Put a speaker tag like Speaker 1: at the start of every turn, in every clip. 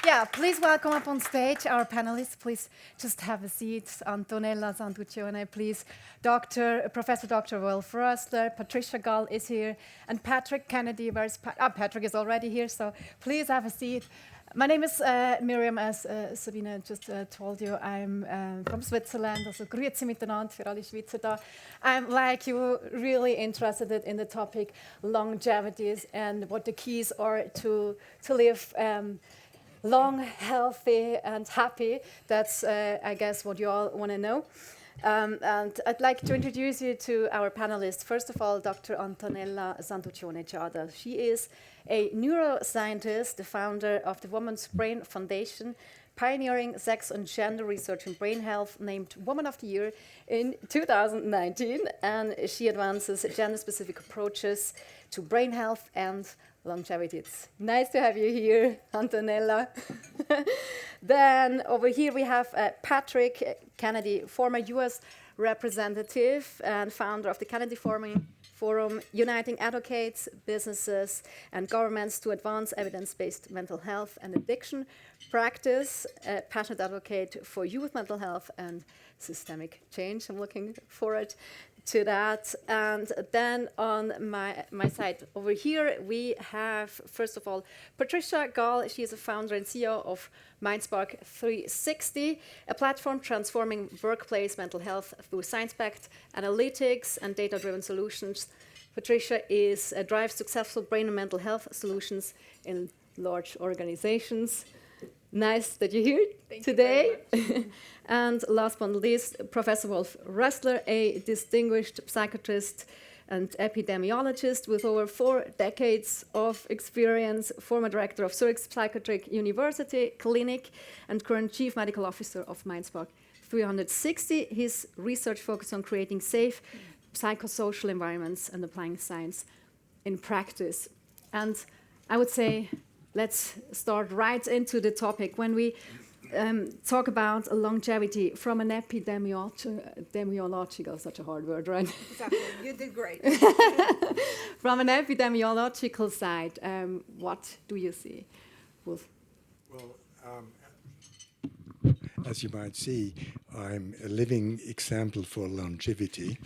Speaker 1: Yeah, please welcome up on stage our panelists. Please just have a seat. Antonella, Santuccione, please. Professor Dr. Wolf Rossler, Patricia Gall is here, and Patrick Kennedy. Patrick is already here, so please have a seat. My name is Miriam, as Sabine just told you. I'm from Switzerland, also grüezi miteinander für alle Schweizer da. I'm, like you, really interested in the topic longevities and what the keys are to live long, healthy, and happy. That's, I guess, what you all want to know. And I'd like to introduce you to our panelists. First of all, Dr. Antonella Santuccione Chadha. She is a neuroscientist, the founder of the Women's Brain Foundation, pioneering sex and gender research in brain health, named Woman of the Year in 2019. And she advances gender-specific approaches to brain health and longevity. It's nice to have you here, Antonella. Then over here we have Patrick Kennedy, former US representative and founder of the Kennedy Forum, uniting advocates, businesses, and governments to advance evidence-based mental health and addiction practice, a passionate advocate for youth mental health and systemic change. I'm looking forward to that. And then on my side over here, we have, first of all, Patricia Gall. She is a founder and CEO of Mindspark 360, a platform transforming workplace mental health through science-backed analytics and data-driven solutions. Patricia drives successful brain and mental health solutions in large organizations. Nice that you're here today. And last but not least, Professor Wolf Rossler, a distinguished psychiatrist and epidemiologist with over 4 decades of experience, former director of Zurich Psychiatric University Clinic, and current chief medical officer of Mindspark 360. His research focuses on creating safe psychosocial environments and applying science in practice. And I would say, let's start right into the topic. When we talk about longevity from an epidemiological, such a hard word, right?
Speaker 2: Exactly, you did great.
Speaker 1: From an epidemiological side, what do you see?
Speaker 3: Well, as you might see, I'm a living example for longevity.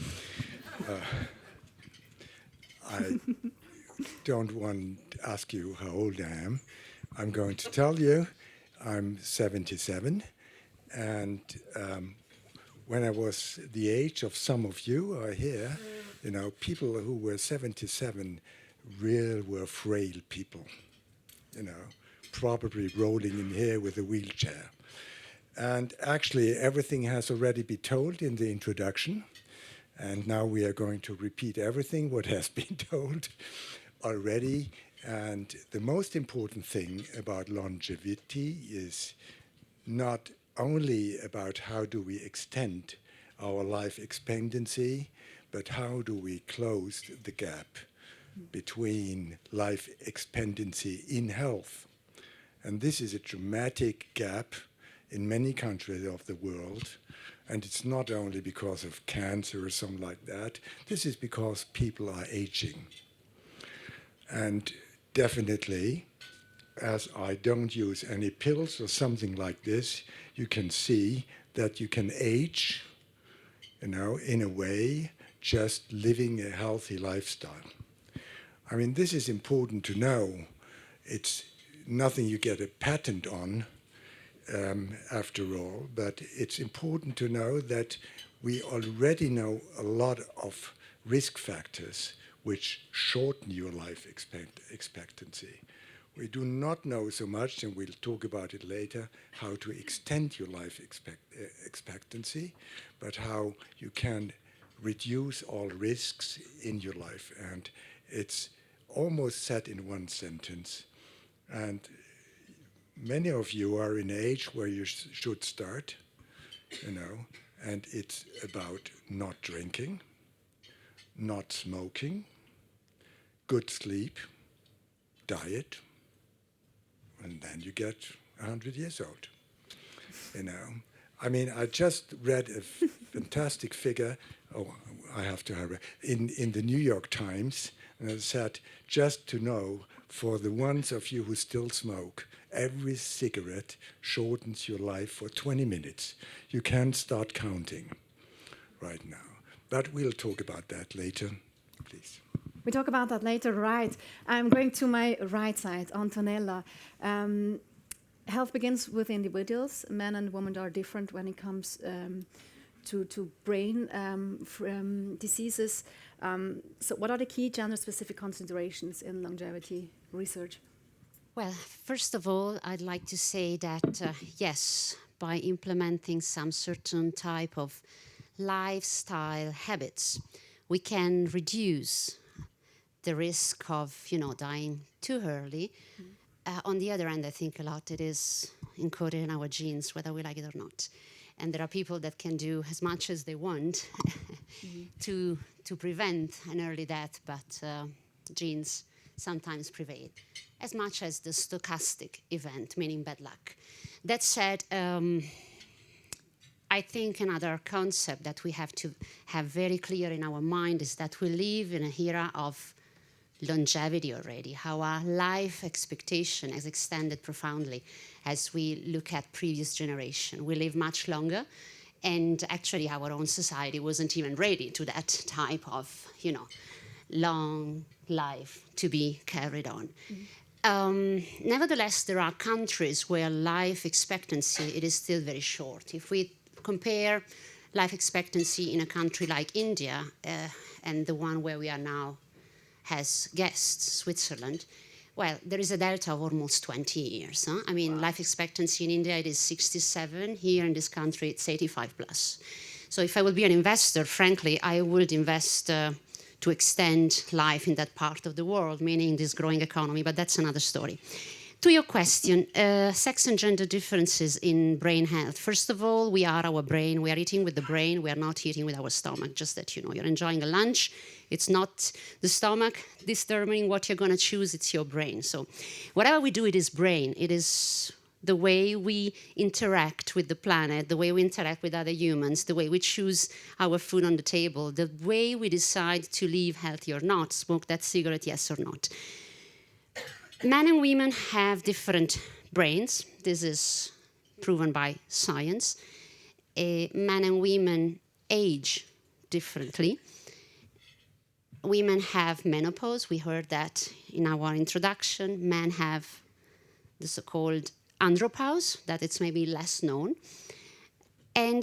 Speaker 3: I don't want to ask you how old I am. I'm going to tell you I'm 77, and when I was the age of some of you are here, people who were 77 were frail people, probably rolling in here with a wheelchair. And actually everything has already been told in the introduction, and now we are going to repeat everything what has been told already. And the most important thing about longevity is not only about how do we extend our life expectancy, but how do we close the gap between life expectancy in health. And this is a dramatic gap in many countries of the world. And it's not only because of cancer or something like that. This is because people are aging. And definitely, as I don't use any pills or something like this, you can see that you can age, in a way, just living a healthy lifestyle. I mean, this is important to know. It's nothing you get a patent on, after all, but it's important to know that we already know a lot of risk factors which shorten your life expectancy. We do not know so much, and we'll talk about it later, how to extend your life expectancy, but how you can reduce all risks in your life. And it's almost said in one sentence. And many of you are in age where you should start, and it's about not drinking, not smoking, good sleep, diet, and then you get 100 years old. I mean, I just read a fantastic figure. Oh, I have to hurry. In the New York Times, and it said just to know for the ones of you who still smoke, every cigarette shortens your life for 20 minutes. You can start counting right now. But we'll talk about that later, please.
Speaker 1: We talk about that later, right? I'm going to my right side, Antonella. Health begins with individuals. Men and women are different when it comes to brain diseases. So what are the key gender-specific considerations in longevity research?
Speaker 2: Well, first of all, I'd like to say that, yes, by implementing some certain type of lifestyle habits, we can reduce the risk of, dying too early. On the other hand, I think a lot it is encoded in our genes, whether we like it or not. And there are people that can do as much as they want to prevent an early death, but genes sometimes prevail, as much as the stochastic event, meaning bad luck. That said, I think another concept that we have to have very clear in our mind is that we live in an era of longevity already. Our life expectation has extended profoundly as we look at previous generation. We live much longer, and actually our own society wasn't even ready to that type of, long life to be carried on. Nevertheless, there are countries where life expectancy, it is still very short. If we compare life expectancy in a country like India and the one where we are now has guests, Switzerland, well, there is a delta of almost 20 years. Huh? I mean, wow. Life expectancy in India, it is 67. Here in this country, it's 85 plus. So if I would be an investor, frankly, I would invest to extend life in that part of the world, meaning this growing economy, but that's another story. To your question, sex and gender differences in brain health. First of all, we are our brain. We are eating with the brain. We are not eating with our stomach, just that you know. You're enjoying a lunch. It's not the stomach determining what you're going to choose. It's your brain. So whatever we do, it is brain. It is the way we interact with the planet, the way we interact with other humans, the way we choose our food on the table, the way we decide to live healthy or not, smoke that cigarette, yes or not. Men and women have different brains. This is proven by science. Men and women age differently. Women have menopause. We heard that in our introduction. Men have the so-called andropause, that it's maybe less known. And,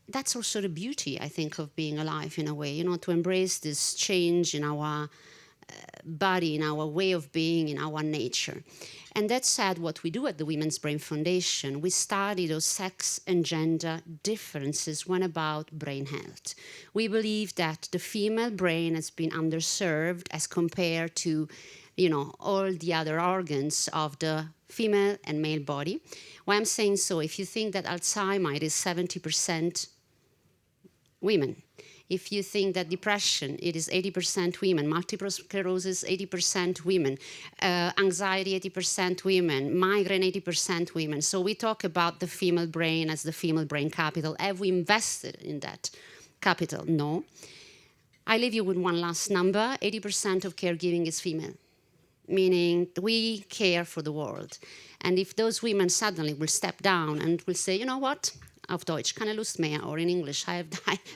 Speaker 2: that's also the beauty, I think, of being alive in a way, to embrace this change in our body, in our way of being, in our nature. And that said, what we do at the Women's Brain Foundation, we study those sex and gender differences when about brain health. We believe that the female brain has been underserved as compared to, all the other organs of the female and male body. Why I'm saying so, if you think that Alzheimer's is 70% women, if you think that depression, it is 80% women, multiple sclerosis, 80% women, anxiety, 80% women, migraine, 80% women. So we talk about the female brain as the female brain capital. Have we invested in that capital? No. I leave you with one last number. 80% of caregiving is female, meaning we care for the world. And if those women suddenly will step down and will say, you know what? Auf Deutsch, keine Lust mehr, or in English, I have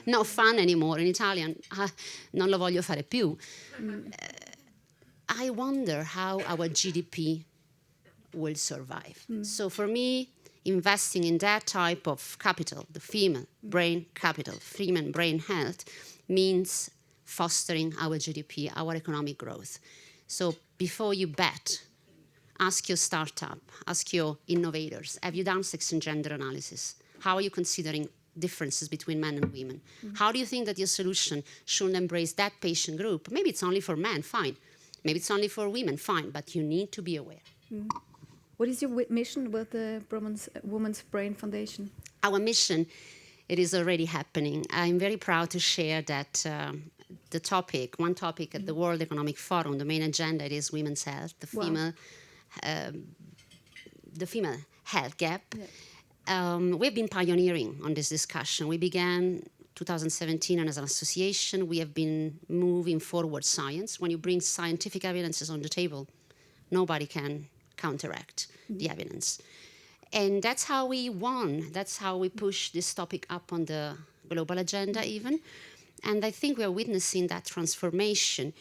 Speaker 2: no fun anymore, in Italian, non lo voglio fare più. I wonder how our GDP will survive. So for me, investing in that type of capital, the female brain capital, female brain health, means fostering our GDP, our economic growth. So before you bet, ask your startup, ask your innovators, have you done sex and gender analysis? How are you considering differences between men and women? How do you think that your solution should embrace that patient group? Maybe it's only for men, fine. Maybe it's only for women, fine. But you need to be aware.
Speaker 1: What is your mission with the Women's Brain Foundation?
Speaker 2: Our mission, it is already happening. I'm very proud to share that one topic at the World Economic Forum, the main agenda, it is women's health, the female health gap. Yeah. We've been pioneering on this discussion. We began 2017 and as an association, we have been moving forward science. When you bring scientific evidences on the table, Nobody can counteract the evidence. And that's how we won. That's how we pushed this topic up on the global agenda even. And I think we are witnessing that transformation.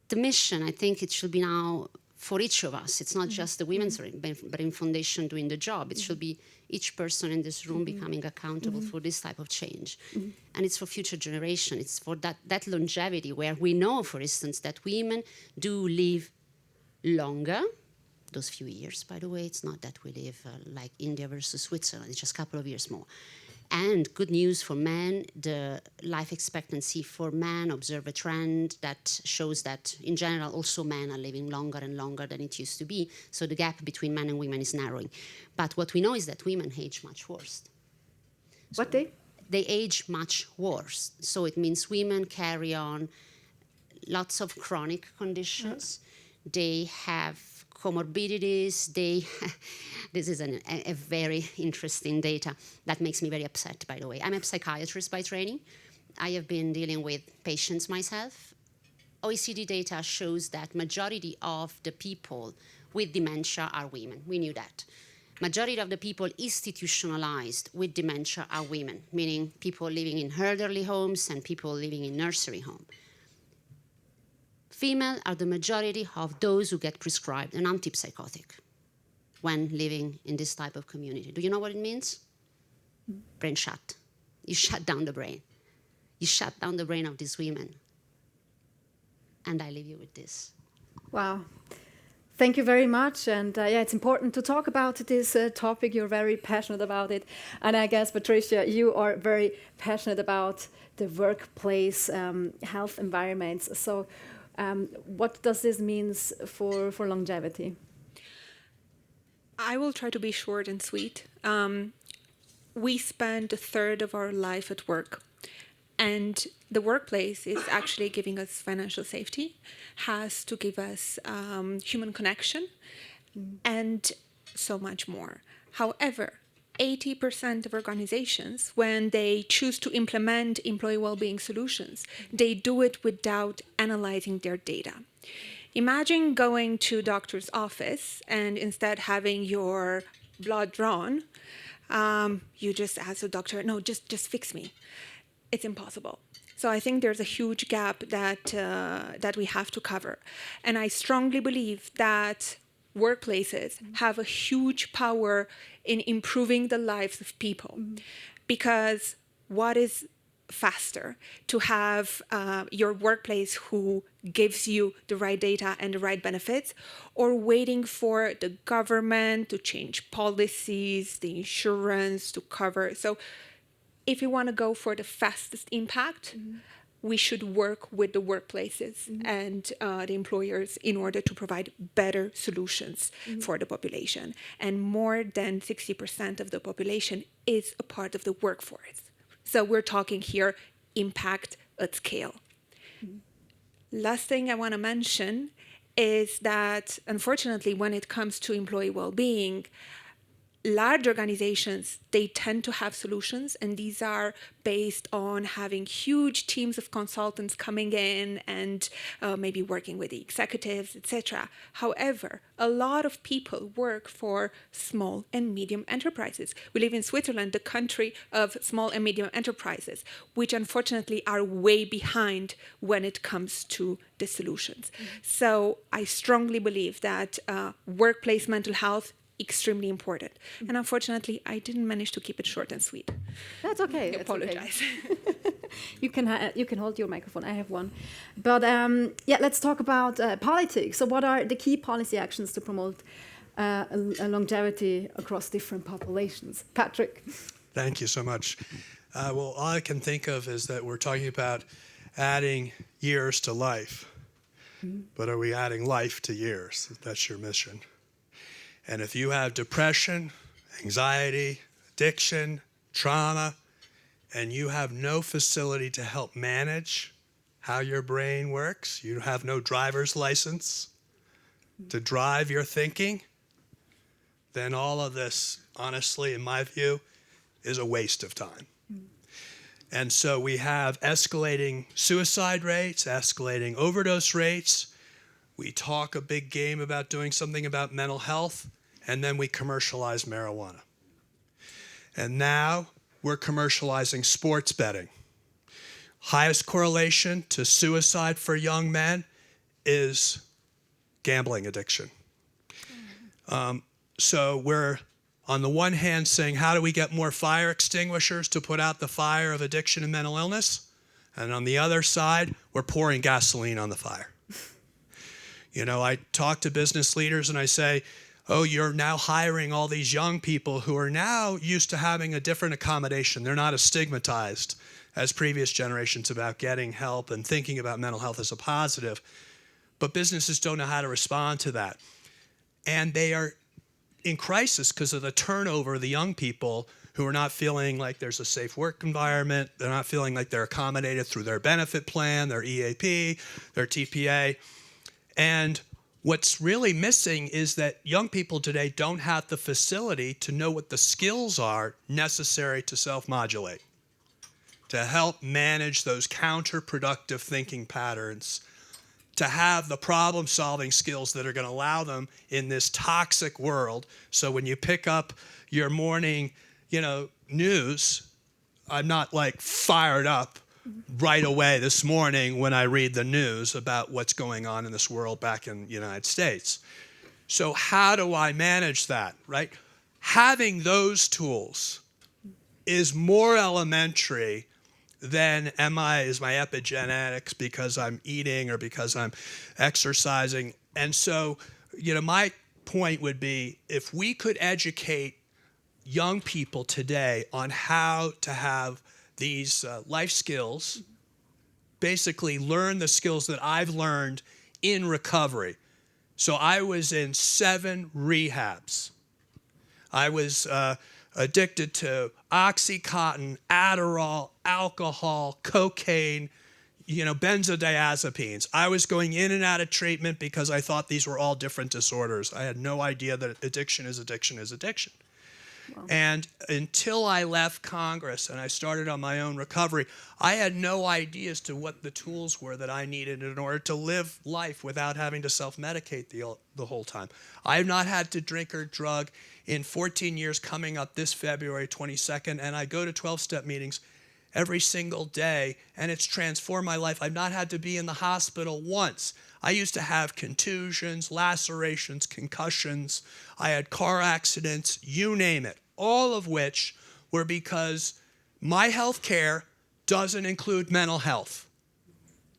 Speaker 2: The mission, I think it should be now for each of us. It's not just the Women's Brain Foundation doing the job. It should be each person in this room becoming accountable for this type of change. And it's for future generation. It's for that longevity where we know, for instance, that women do live longer. Those few years, by the way, it's not that we live like India versus Switzerland. It's just a couple of years more. And good news for men, the life expectancy for men, observe a trend that shows that in general also men are living longer and longer than it used to be. So the gap between men and women is narrowing. But what we know is that women age much worse.
Speaker 1: What they?
Speaker 2: They age much worse. So it means women carry on lots of chronic conditions. They have comorbidities. This is a very interesting data that makes me very upset, by the way. I'm a psychiatrist by training. I have been dealing with patients myself. OECD data shows that majority of the people with dementia are women. We knew that. Majority of the people institutionalized with dementia are women, meaning people living in elderly homes and people living in nursery homes. Female are the majority of those who get prescribed an antipsychotic when living in this type of community. Do you know what it means? Brain shut. You shut down the brain. You shut down the brain of these women. And I leave you with this.
Speaker 1: Wow. Thank you very much. And yeah, it's important to talk about this topic. You're very passionate about it. And I guess, Patricia, you are very passionate about the workplace health environments. So what does this mean for longevity?
Speaker 4: I will try to be short and sweet. We spend a third of our life at work. And the workplace is actually giving us financial safety, has to give us human connection, and so much more. However, 80% of organizations, when they choose to implement employee well-being solutions, they do it without analyzing their data. Imagine going to a doctor's office and instead having your blood drawn, you just ask the doctor, no, just fix me. It's impossible. So I think there's a huge gap that we have to cover. And I strongly believe that workplaces have a huge power in improving the lives of people. Because what is faster, to have your workplace who gives you the right data and the right benefits, or waiting for the government to change policies, the insurance to cover? So if you want to go for the fastest impact, we should work with the workplaces and the employers in order to provide better solutions for the population. And more than 60% of the population is a part of the workforce. So we're talking here impact at scale. Last thing I want to mention is that, unfortunately, when it comes to employee well-being, large organizations, they tend to have solutions, and these are based on having huge teams of consultants coming in and maybe working with the executives, etc. However, a lot of people work for small and medium enterprises. We live in Switzerland, the country of small and medium enterprises, which unfortunately are way behind when it comes to the solutions. So I strongly believe that workplace mental health extremely important. And unfortunately, I didn't manage to keep it short and sweet.
Speaker 1: That's okay.
Speaker 4: I apologize.
Speaker 1: Okay. You can hold your microphone. I have one. But yeah, let's talk about politics. So what are the key policy actions to promote longevity across different populations? Patrick.
Speaker 5: Thank you so much. Well, all I can think of is that we're talking about adding years to life. But are we adding life to years? That's your mission. And if you have depression, anxiety, addiction, trauma, and you have no facility to help manage how your brain works, you have no driver's license to drive your thinking, then all of this, honestly, in my view, is a waste of time. And so we have escalating suicide rates, escalating overdose rates. we talk a big game about doing something about mental health, and then we commercialize marijuana. And now we're commercializing sports betting. Highest correlation to suicide for young men is gambling addiction. So we're, on the one hand, saying, how do we get more fire extinguishers to put out the fire of addiction and mental illness? And on the other side, we're pouring gasoline on the fire. I talk to business leaders and I say, oh, you're now hiring all these young people who are now used to having a different accommodation. They're not as stigmatized as previous generations about getting help and thinking about mental health as a positive. But businesses don't know how to respond to that. And they are in crisis because of the turnover of the young people who are not feeling like there's a safe work environment. They're not feeling like they're accommodated through their benefit plan, their EAP, their TPA. And what's really missing is that young people today don't have the facility to know what the skills are necessary to self-modulate, to help manage those counterproductive thinking patterns, to have the problem-solving skills that are going to allow them in this toxic world. So when you pick up your morning, news, I'm not like fired up right away this morning when I read the news about what's going on in this world back in the United States. So how do I manage that, right? Having those tools is more elementary than is my epigenetics because I'm eating or because I'm exercising. And so, my point would be, if we could educate young people today on how to have these life skills, basically learn the skills that I've learned in recovery. So I was in 7 rehabs. I was addicted to Oxycontin, Adderall, alcohol, cocaine, benzodiazepines. I was going in and out of treatment because I thought these were all different disorders. I had no idea that addiction is addiction is addiction. Wow. And until I left Congress and I started on my own recovery, I had no idea as to what the tools were that I needed in order to live life without having to self-medicate the whole time. I have not had to drink or drug in 14 years, coming up this February 22nd, and I go to 12-step meetings every single day, and it's transformed my life. I've not had to be in the hospital once. I used to have contusions, lacerations, concussions. I had car accidents, you name it, all of which were because my health care doesn't include mental health.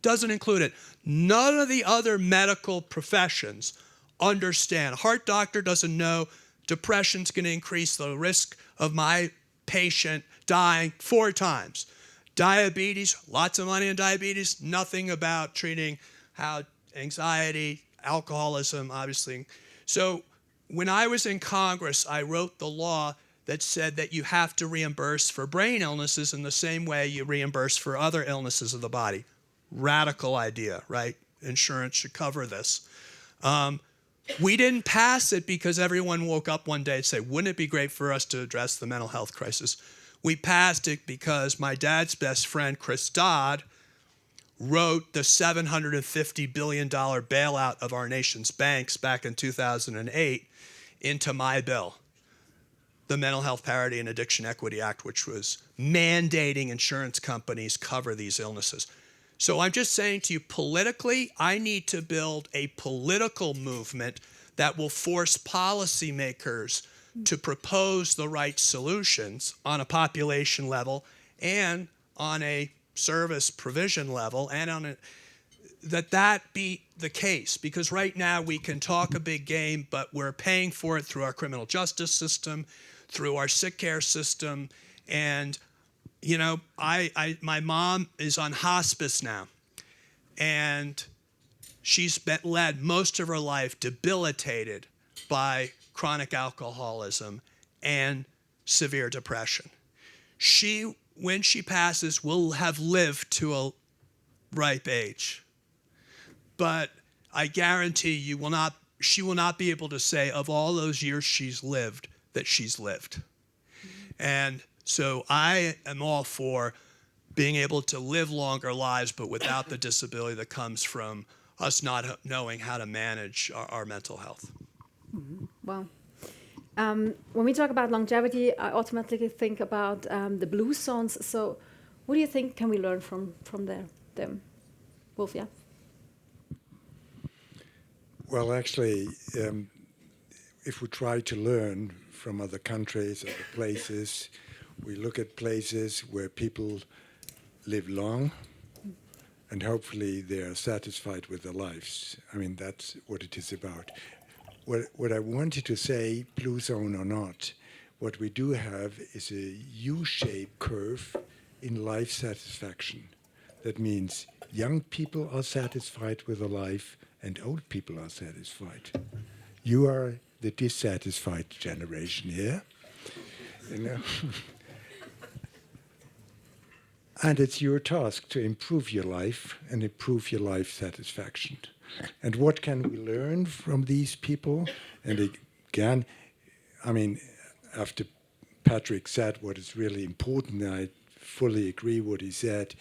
Speaker 5: Doesn't include it. None of the other medical professions understand. A heart doctor doesn't know depression's going to increase the risk of my patient dying 4 times. Diabetes, lots of money in diabetes, nothing about treating how anxiety, alcoholism, obviously. So when I was in Congress, I wrote the law that said that you have to reimburse for brain illnesses in the same way you reimburse for other illnesses of the body. Radical idea, right? Insurance should cover this. We didn't pass it because everyone woke up one day and said, wouldn't it be great for us to address the mental health crisis? We passed it because my dad's best friend, Chris Dodd, wrote the $750 billion bailout of our nation's banks back in 2008 into my bill, the Mental Health Parity and Addiction Equity Act, which was mandating insurance companies cover these illnesses. So I'm just saying to you, politically, I need to build a political movement that will force policymakers to propose the right solutions on a population level and on a service provision level, and on that be the case. Because right now we can talk a big game, but we're paying for it through our criminal justice system, through our sick care system, and my mom is on hospice now, and she's been led most of her life debilitated by chronic alcoholism and severe depression. She, when she passes, will have lived to a ripe age. But I guarantee she will not be able to say of all those years she's lived that she's lived. And so I am all for being able to live longer lives, but without the disability that comes from us not knowing how to manage our mental health.
Speaker 1: Wow. When we talk about longevity, I automatically think about the blue zones. So what do you think can we learn from them? Wolf, yeah?
Speaker 3: Well, actually, if we try to learn from other countries, other places, we look at places where people live long and hopefully they are satisfied with their lives. I mean, that's what it is about. What I wanted to say, blue zone or not, what we do have is a U-shaped curve in life satisfaction. That means young people are satisfied with their life and old people are satisfied. You are the dissatisfied generation here, you know. And it's your task to improve your life and improve your life satisfaction. And what can we learn from these people? And again, I mean, after Patrick said what is really important, I fully agree what he said.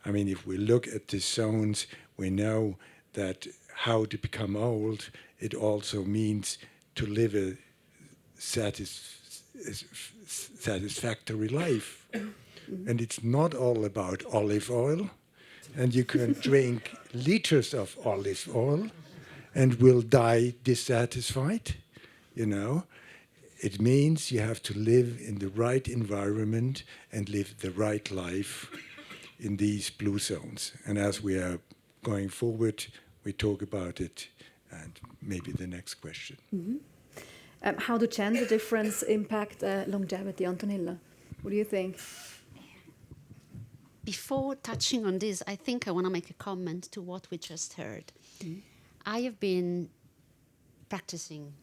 Speaker 3: I mean, if we look at the zones, we know that how to become old, it also means to live a satisfactory life. And it's not all about olive oil. And you can drink liters of olive oil and will die dissatisfied, you know. It means you have to live in the right environment and live the right life in these blue zones. And as we are going forward, we talk about it and maybe the next question.
Speaker 1: Mm-hmm. How do gender difference impact longevity, Antonella? What do you think?
Speaker 2: Before touching on this, I think I want to make a comment to what we just heard. I have been practicing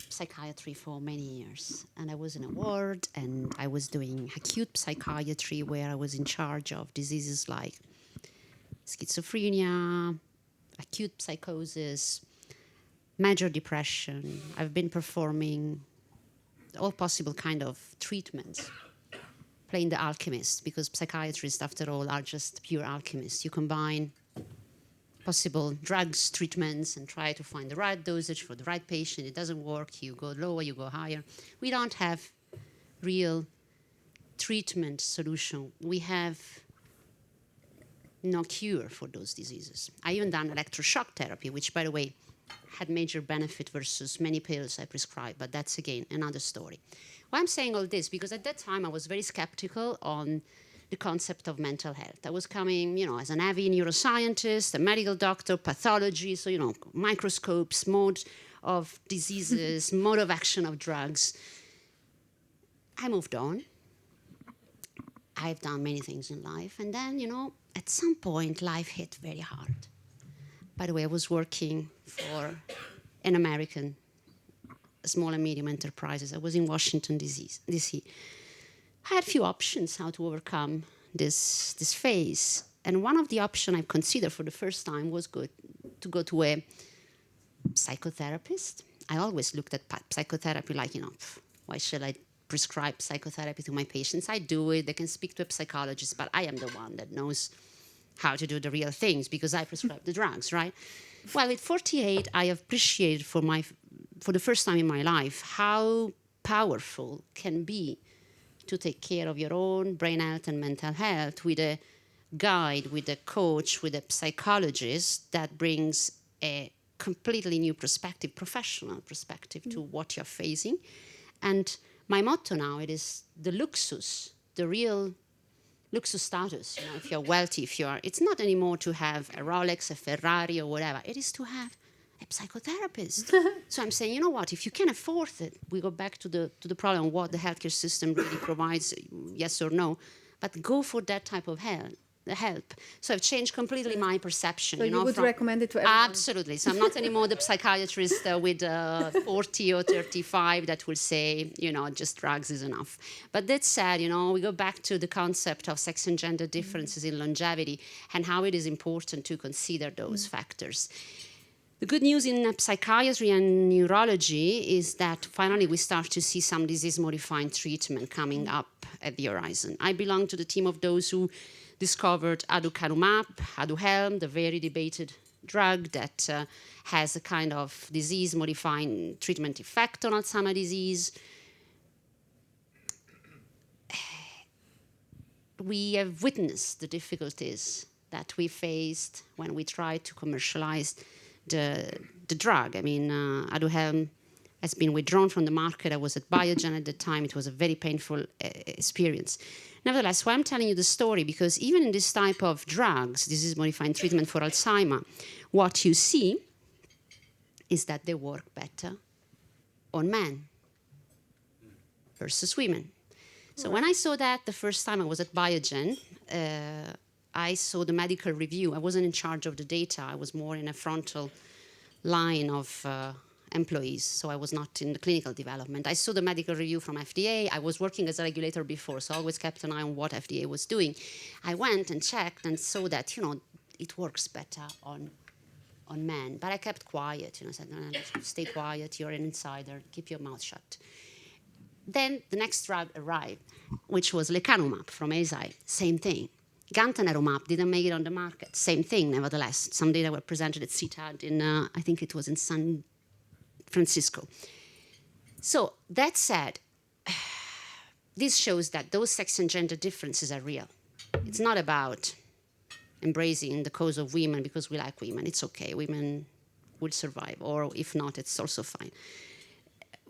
Speaker 2: psychiatry for many years, and I was in a ward, and I was doing acute psychiatry where I was in charge of diseases like schizophrenia, acute psychosis, major depression. I've been performing all possible kind of treatments, playing the alchemist, because psychiatrists, after all, are just pure alchemists. You combine possible drugs, treatments, and try to find the right dosage for the right patient. It doesn't work. You go lower, you go higher. We don't have real treatment solution. We have no cure for those diseases. I even done electroshock therapy, which, by the way, had major benefit versus many pills I prescribed, but that's, again, another story. Why I'm saying all this, because at that time I was very skeptical on the concept of mental health. I was coming, you know, as an avid neuroscientist, a medical doctor, pathology, so, you know, microscopes, mode of diseases, mode of action of drugs. I moved on. I've done many things in life. And then, you know, at some point, life hit very hard. By the way, I was working for an American small and medium enterprises. I was in Washington, D.C. I had a few options how to overcome this phase. And one of the options I considered for the first time was to go to a psychotherapist. I always looked at psychotherapy like, you know, why should I prescribe psychotherapy to my patients? I do it. They can speak to a psychologist, but I am the one that knows how to do the real things because I prescribe the drugs, right? Well, at 48, I appreciated for the first time in my life how powerful can be to take care of your own brain health and mental health with a guide, with a coach, with a psychologist that brings a completely new perspective, professional perspective to what you're facing. And my motto now, it is the luxus, the real luxus status. You know, if you're wealthy, it's not anymore to have a Rolex, a Ferrari, or whatever. It is to have a psychotherapist. So I'm saying, you know what? If you can afford it, we go back to the problem: what the healthcare system really provides, yes or no. But go for that type of help. So I've changed completely my perception.
Speaker 1: So you would recommend it to everyone?
Speaker 2: Absolutely. So I'm not anymore the psychiatrist with 40 or 35 that will say, you know, just drugs is enough. But that said, you know, we go back to the concept of sex and gender differences in longevity and how it is important to consider those factors. The good news in psychiatry and neurology is that finally we start to see some disease-modifying treatment coming up at the horizon. I belong to the team of those who discovered aducanumab, Aduhelm, the very debated drug that has a kind of disease-modifying treatment effect on Alzheimer's disease. We have witnessed the difficulties that we faced when we tried to commercialize the drug. I mean, Aduhelm has been withdrawn from the market. I was at Biogen at the time. It was a very painful experience. Nevertheless, why I'm telling you the story, because even in this type of drugs, disease-modifying treatment for Alzheimer, what you see is that they work better on men versus women. So when I saw that the first time I was at Biogen, I saw the medical review. I wasn't in charge of the data. I was more in a frontal line of employees, so I was not in the clinical development. I saw the medical review from FDA. I was working as a regulator before, so I always kept an eye on what FDA was doing. I went and checked and saw that, it works better on men. But I kept quiet. I said, no, stay quiet. You're an insider. Keep your mouth shut. Then the next drug arrived, which was lecanemab from Eisai. Same thing. Gantenerumab didn't make it on the market. Same thing, nevertheless. Some data were presented at CTAD in, I think it was in San Francisco. So that said, this shows that those sex and gender differences are real. It's not about embracing the cause of women because we like women. It's okay. Women will survive. Or if not, it's also fine.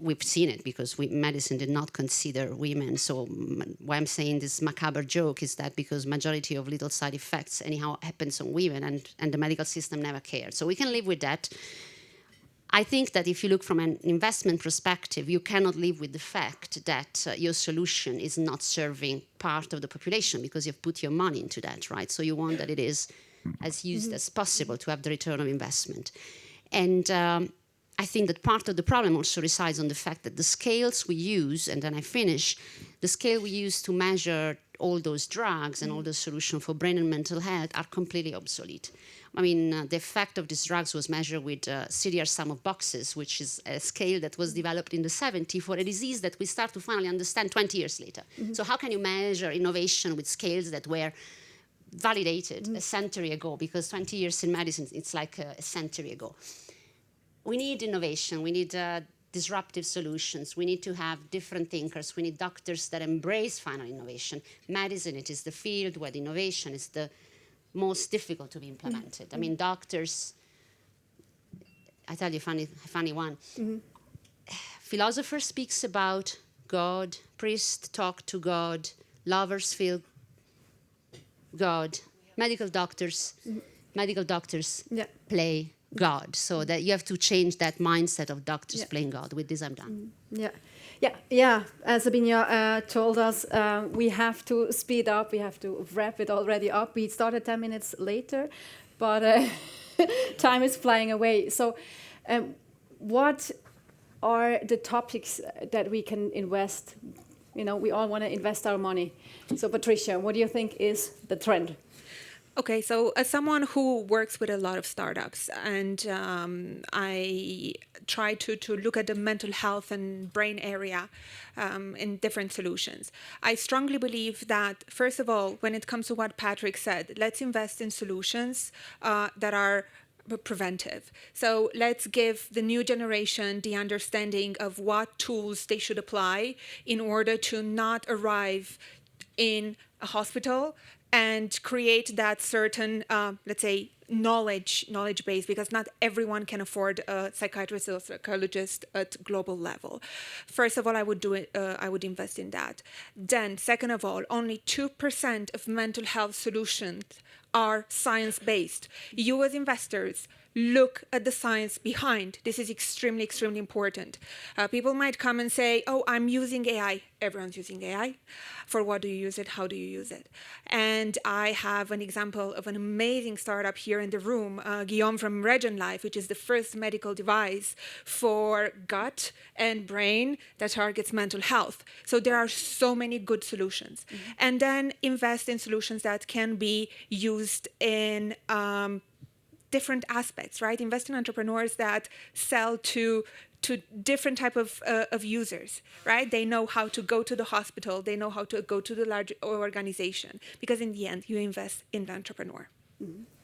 Speaker 2: We've seen it because medicine did not consider women. So why I'm saying this macabre joke is that because majority of little side effects anyhow happens on women and the medical system never cared. So we can live with that. I think that if you look from an investment perspective, you cannot live with the fact that your solution is not serving part of the population because you've put your money into that, right? So you want that it is as used as possible to have the return of investment. And I think that part of the problem also resides on the fact that the scales we use, and then I finish, the scale we use to measure all those drugs and all the solutions for brain and mental health are completely obsolete. I mean, the effect of these drugs was measured with CDR sum of boxes, which is a scale that was developed in the 70s for a disease that we start to finally understand 20 years later. So how can you measure innovation with scales that were validated a century ago? Because 20 years in medicine, it's like a century ago. We need innovation. We need disruptive solutions. We need to have different thinkers. We need doctors that embrace final innovation. Medicine, it is the field where the innovation is the most difficult to be implemented. I mean, doctors, I tell you a funny one. Philosopher speaks about God, priest talk to God, lovers feel God, medical doctors play God. So that you have to change that mindset of doctors playing God. With this, I'm done. As Sabina
Speaker 1: told us, we have to speed up. We have to wrap it already up. We started 10 minutes later, but time is flying away. So what are the topics that we can invest? We all want to invest our money. So Patricia, what do you think is the trend?
Speaker 4: Okay, so as someone who works with a lot of startups, and I try to look at the mental health and brain area in different solutions, I strongly believe that, first of all, when it comes to what Patrick said, let's invest in solutions that are preventive. So let's give the new generation the understanding of what tools they should apply in order to not arrive in a hospital and create that certain, let's say, knowledge base, because not everyone can afford a psychiatrist or psychologist at global level. First of all, I would invest in that. Then, second of all, only 2% of mental health solutions are science-based. You as investors, look at the science behind. This is extremely, extremely important. People might come and say, oh, I'm using AI. Everyone's using AI. For what do you use it? How do you use it? And I have an example of an amazing startup here in the room, Guillaume from Regen Life, which is the first medical device for gut and brain that targets mental health. So there are so many good solutions. And then invest in solutions that can be used in different aspects, right? Invest in entrepreneurs that sell to different type of users, right? They know how to go to the hospital. They know how to go to the large organization, because in the end, you invest in the entrepreneur.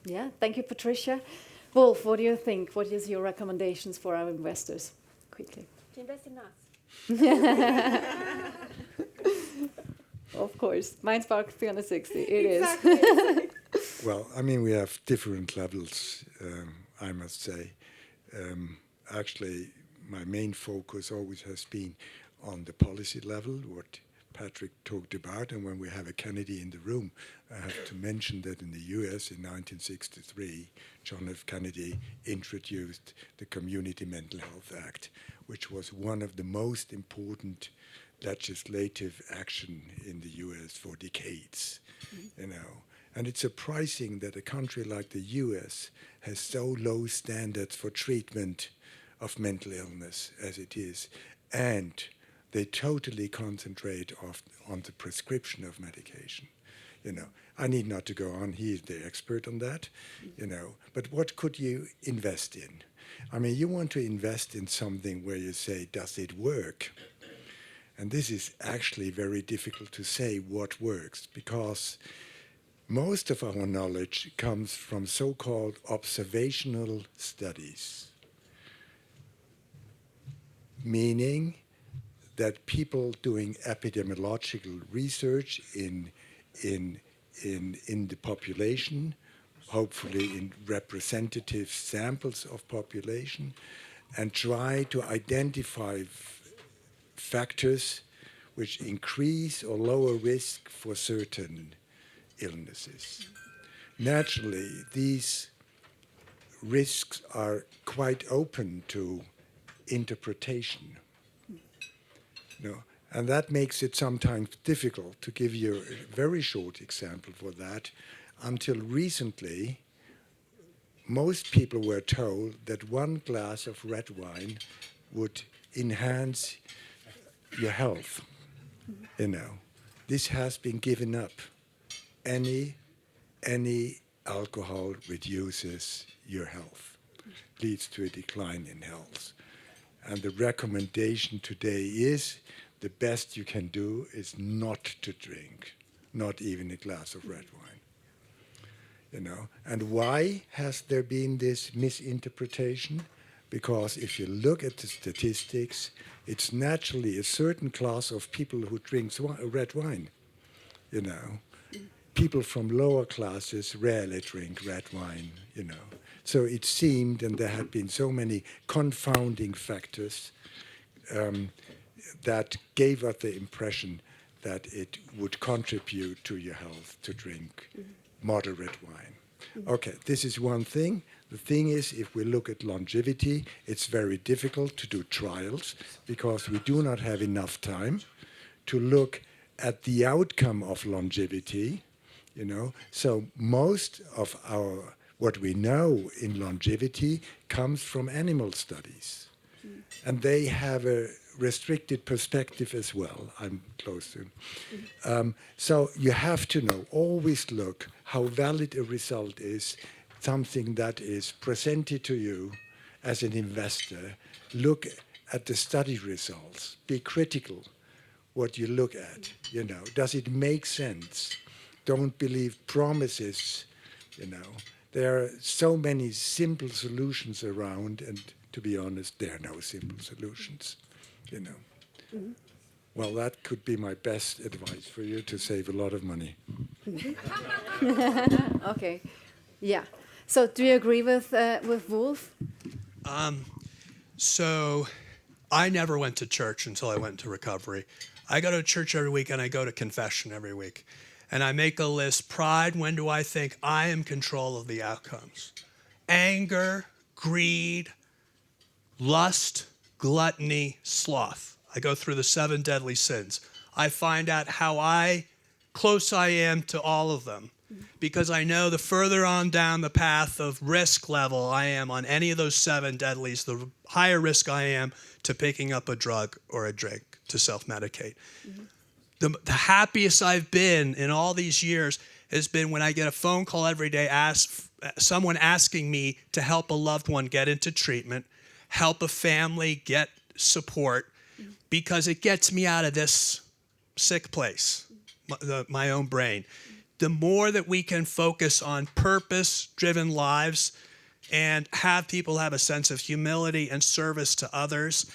Speaker 1: Yeah, thank you, Patricia. Wolf, what do you think? What is your recommendations for our investors? Quickly.
Speaker 4: To invest in us.
Speaker 1: Of course. Mindspark 360. It is.
Speaker 3: Well, I mean, we have different levels, I must say. Actually, my main focus always has been on the policy level, what Patrick talked about. And when we have a Kennedy in the room, I have to mention that in the US in 1963, John F. Kennedy introduced the Community Mental Health Act, which was one of the most important legislative action in the US for decades, you know. And it's surprising that a country like the US has so low standards for treatment of mental illness as it is, and they totally concentrate on the prescription of medication. You know, I need not to go on. He is the expert on that. You know, but what could you invest in? I mean, you want to invest in something where you say, does it work? And this is actually very difficult to say what works, because most of our knowledge comes from so-called observational studies, meaning that people doing epidemiological research in the population, hopefully in representative samples of population, and try to identify factors which increase or lower risk for certain illnesses. Naturally, these risks are quite open to interpretation. No, and that makes it sometimes difficult. To give you a very short example for that, until recently, most people were told that one glass of red wine would enhance your health. You know, this has been given up. Any alcohol reduces your health, leads to a decline in health. And the recommendation today is the best you can do is not to drink, not even a glass of red wine. You know, and why has there been this misinterpretation? Because if you look at the statistics, it's naturally a certain class of people who drinks red wine. You know, people from lower classes rarely drink red wine. You know, so it seemed, and there had been so many confounding factors that gave us the impression that it would contribute to your health to drink moderate wine. Okay, this is one thing. The thing is, if we look at longevity, it's very difficult to do trials because we do not have enough time to look at the outcome of longevity, you know. So most of our, what we know in longevity comes from animal studies. And they have a restricted perspective as well. I'm close to. So you have to know, always look how valid a result is, something that is presented to you as an investor. Look at the study results. Be critical what you look at. You know, does it make sense? Don't believe promises. You know, there are so many simple solutions around, and to be honest, there are no simple solutions. You know. Well, that could be my best advice for you to save a lot of money.
Speaker 1: Okay, yeah. So, do you agree with Wolf?
Speaker 5: So I never went to church until I went to recovery. I go to church every week and I go to confession every week. And I make a list. Pride, when do I think I am in control of the outcomes? Anger, greed, lust, gluttony, sloth. I go through the 7 deadly sins. I find out how close I am to all of them, because I know the further on down the path of risk level I am on any of those 7 deadlies, the higher risk I am to picking up a drug or a drink to self-medicate. The happiest I've been in all these years has been when I get a phone call every day, someone asking me to help a loved one get into treatment, help a family get support, because it gets me out of this sick place, my own brain. The more that we can focus on purpose-driven lives, and have people have a sense of humility and service to others.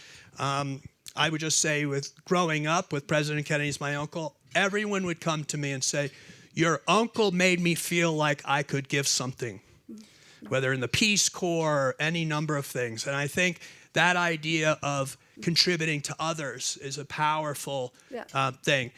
Speaker 5: I would just say with growing up with President Kennedy as my uncle, everyone would come to me and say, your uncle made me feel like I could give something, whether in the Peace Corps or any number of things. And I think that idea of contributing to others is a powerful thing.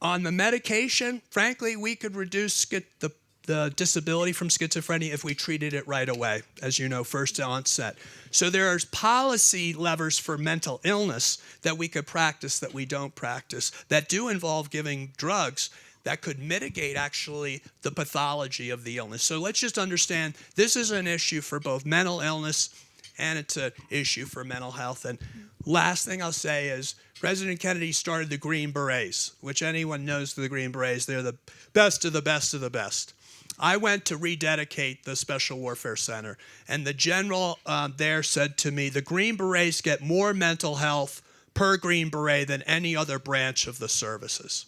Speaker 5: On the medication, frankly, we could reduce the disability from schizophrenia if we treated it right away, as you know, first onset. So there's policy levers for mental illness that we could practice that we don't practice, that do involve giving drugs that could mitigate actually the pathology of the illness. So let's just understand this is an issue for both mental illness and it's an issue for mental health. And last thing I'll say is President Kennedy started the Green Berets, which anyone knows the Green Berets, they're the best of the best of the best. I went to rededicate the Special Warfare Center, and the general there said to me, the Green Berets get more mental health per Green Beret than any other branch of the services.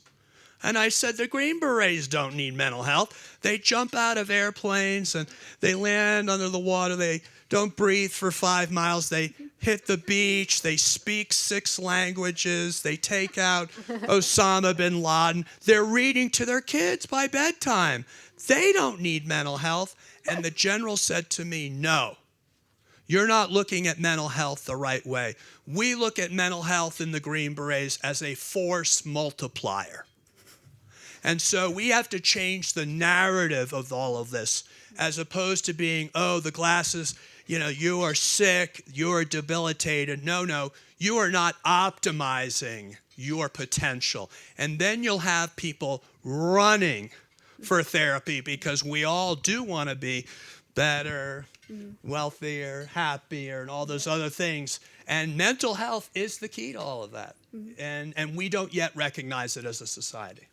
Speaker 5: And I said, the Green Berets don't need mental health. They jump out of airplanes and they land under the water. They don't breathe for 5 miles. They hit the beach. They speak 6 languages. They take out Osama bin Laden. They're reading to their kids by bedtime. They don't need mental health. And the general said to me, no, you're not looking at mental health the right way. We look at mental health in the Green Berets as a force multiplier. And so we have to change the narrative of all of this, as opposed to being, oh, the glasses, you are sick, you are debilitated. No, you are not optimizing your potential. And then you'll have people running for therapy because we all do want to be better, wealthier, happier, and all those other things. And mental health is the key to all of that. And we don't yet recognize it as a society.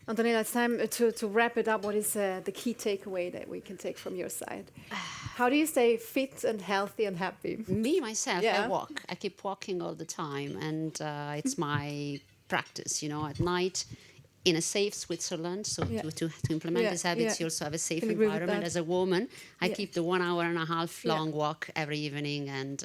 Speaker 1: Antonella, it's time to wrap it up. What is the key takeaway that we can take from your side? How do you stay fit and healthy and happy?
Speaker 2: Me, myself,
Speaker 1: Yeah.
Speaker 2: I walk. I keep walking all the time. And it's my practice, at night in a safe Switzerland. So to implement these habits, you also have a safe environment. As a woman, I keep the 1 hour and a half long walk every evening. And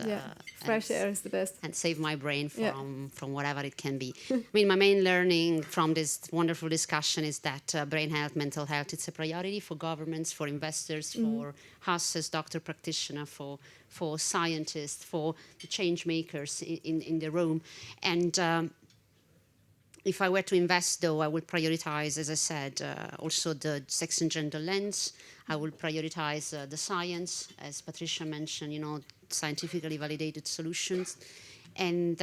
Speaker 1: fresh air is the best.
Speaker 2: And save my brain from whatever it can be. I mean, my main learning from this wonderful discussion is that brain health, mental health, it's a priority for governments, for investors, for us as doctor practitioner, for scientists, for the change makers in the room. And if I were to invest, though, I would prioritize, as I said, also the sex and gender lens. I would prioritize the science, as Patricia mentioned, scientifically validated solutions. And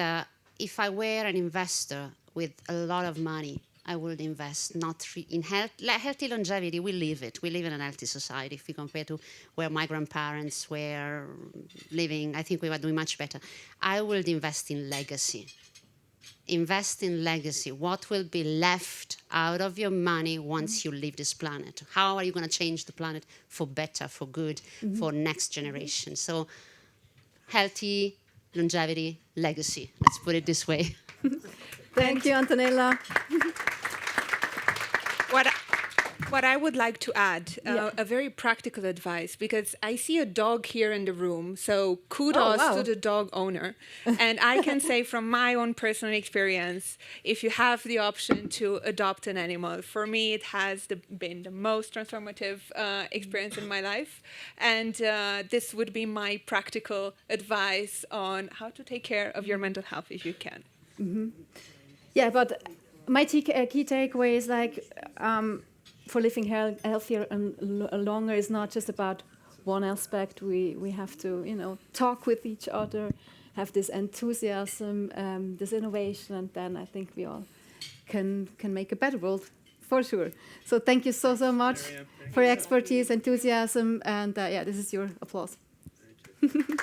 Speaker 2: if I were an investor with a lot of money, I would invest not in health. Healthy longevity, we live it. We live in a healthy society. If we compare to where my grandparents were living, I think we were doing much better. I would invest in legacy. Invest in legacy. What will be left out of your money once you leave this planet? How are you going to change the planet for better, for good, for next generation? So healthy, longevity, legacy. Let's put it this way.
Speaker 1: Thank you, Antonella.
Speaker 4: What I would like to add, a very practical advice, because I see a dog here in the room, so kudos to the dog owner. And I can say from my own personal experience, if you have the option to adopt an animal, for me it has been the most transformative experience in my life. And this would be my practical advice on how to take care of your mental health if you can.
Speaker 1: Yeah, but my key takeaway is for living healthier and longer is not just about one aspect. We have to, talk with each other, have this enthusiasm, this innovation, and then I think we all can make a better world, for sure. So thank you so much for your expertise, enthusiasm, and this is your applause. Thank you.